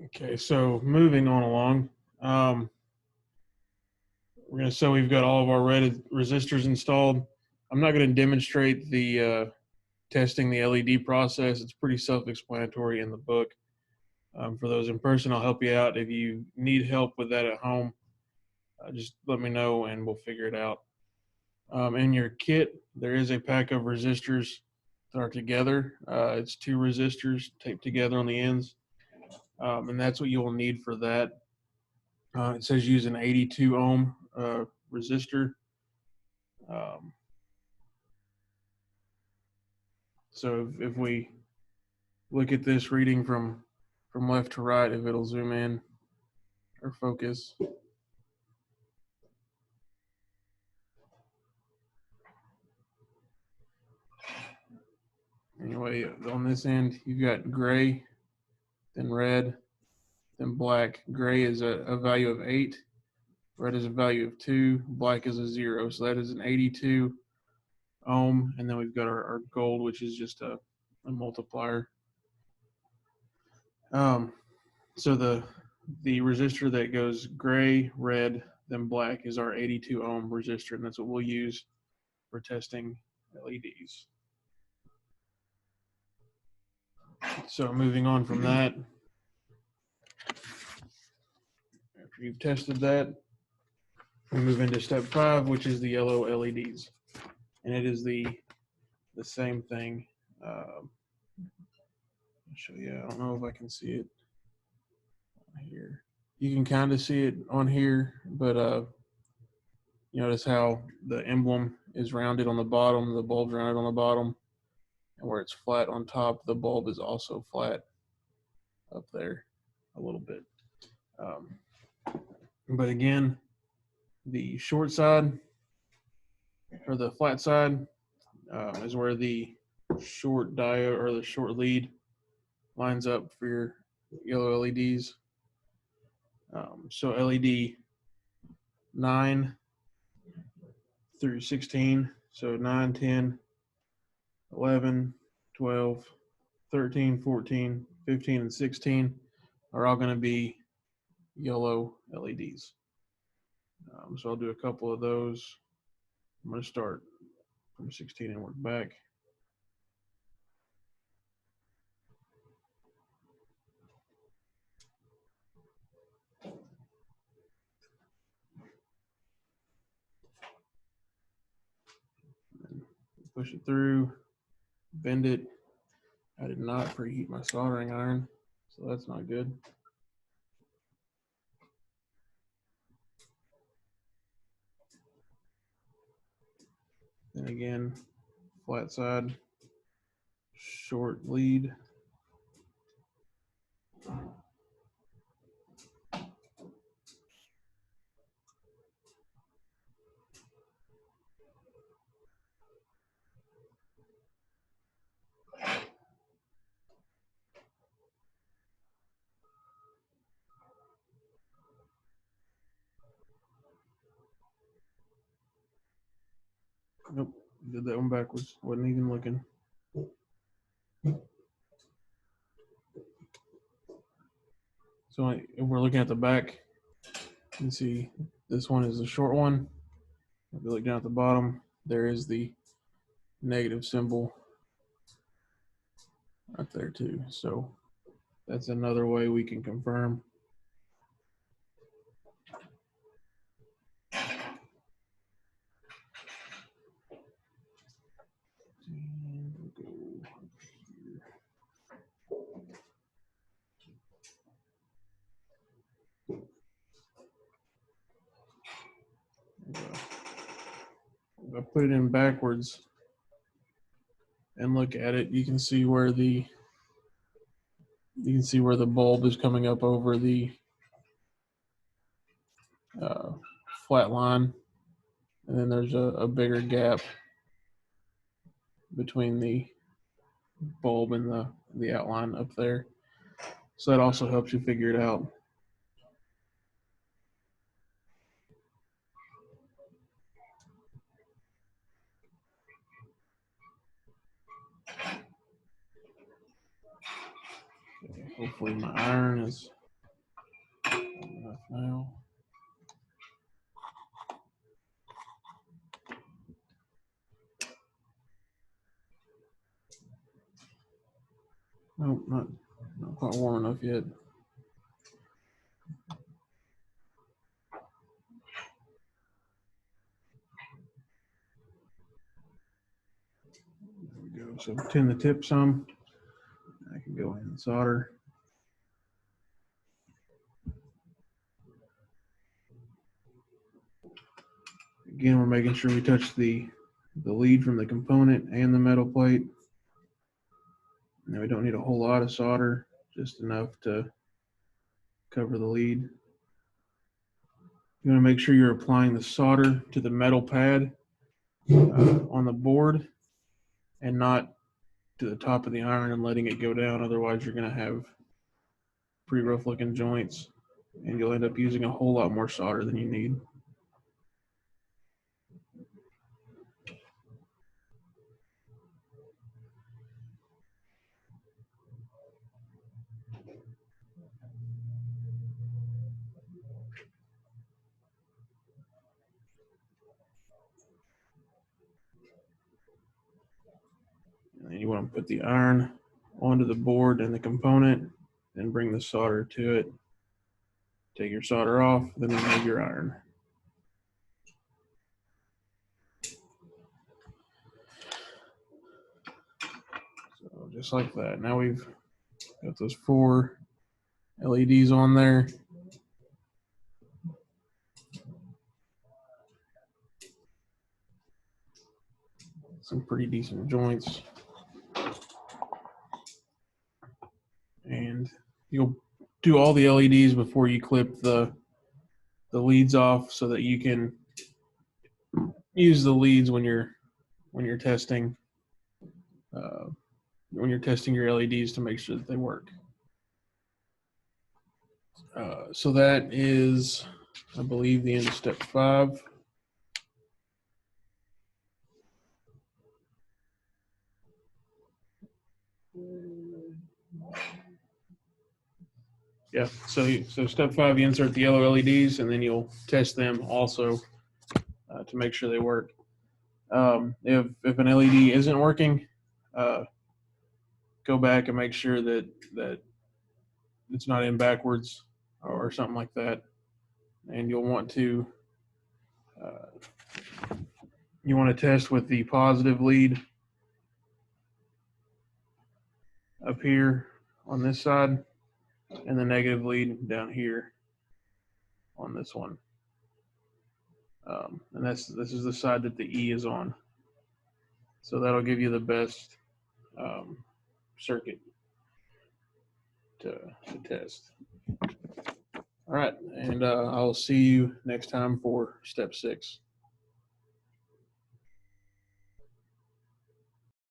Okay, so moving on along, um, we're going to say we've got all of our red resistors installed. I'm not going to demonstrate the testing the LED process. It's pretty self-explanatory in the book. For those in person, I'll help you out. If you need help with that at home, just let me know and we'll figure it out. In your kit, there is a pack of resistors that are together. It's two resistors taped together on the ends, and that's what you will need for that. It says use an 82 ohm resistor. Um, so if we look at this reading from left to right, if it'll zoom in or focus. Anyway, on this end, you've got gray, then red, then black. Gray is a value of 8, red is a value of 2, black is a 0. So that is an 82 ohm. And then we've got our gold, which is just a multiplier. So the resistor that goes gray, red, then black is our 82 ohm resistor, and that's what we'll use for testing LEDs. So moving on from that, after you've tested that, we move into step 5, which is the yellow LEDs, and it is the same thing. I'll show you. I don't know if I can see it here. You can kind of see it on here, but you notice how the emblem is rounded on the bottom, the bulb's rounded on the bottom, and where it's flat on top, the bulb is also flat up there a little bit. But again, the short side or the flat side is where the short diode or the short lead lines up for your yellow LEDs. So LED 9 through 16, so 9, 10, 11, 12, 13, 14, 15, and 16 are all going to be yellow LEDs. So I'll do a couple of those. I'm going to start from 16 and work back. Push it through, bend it. I did not preheat my soldering iron, so that's not good. Then again, flat side, short lead. Nope, did that one backwards. Wasn't even looking. So if we're looking at the back, you can see this one is the short one. If you look down at the bottom, there is the negative symbol right there too. So that's another way we can confirm. If I put it in backwards and look at it, you can see where the bulb is coming up over the flat line, and then there's a bigger gap between the bulb and the outline up there. So that also helps you figure it out. Okay, hopefully my iron is now. Nope, not quite warm enough yet. There we go. So tin the tip some. I can go in and solder. Again, we're making sure we touch the lead from the component and the metal plate. Now we don't need a whole lot of solder, just enough to cover the lead. You want to make sure you're applying the solder to the metal pad on the board and not to the top of the iron and letting it go down. Otherwise, you're going to have pretty rough looking joints and you'll end up using a whole lot more solder than you need. And you want to put the iron onto the board and the component, then bring the solder to it. Take your solder off, then you have your iron. So just like that. Now we've got those 4 LEDs on there. Some pretty decent joints. And you'll do all the LEDs before you clip the leads off so that you can use the leads when you're testing your LEDs to make sure that they work. So that is, I believe, the end of step 5. Yeah, so step 5, you insert the yellow LEDs and then you'll test them also to make sure they work. If an LED isn't working, go back and make sure that it's not in backwards or something like that. And you'll want to test with the positive lead up here on this side and the negative lead down here on this one. And this is the side that the E is on. So that'll give you the best circuit to test. All right, and I'll see you next time for step 6.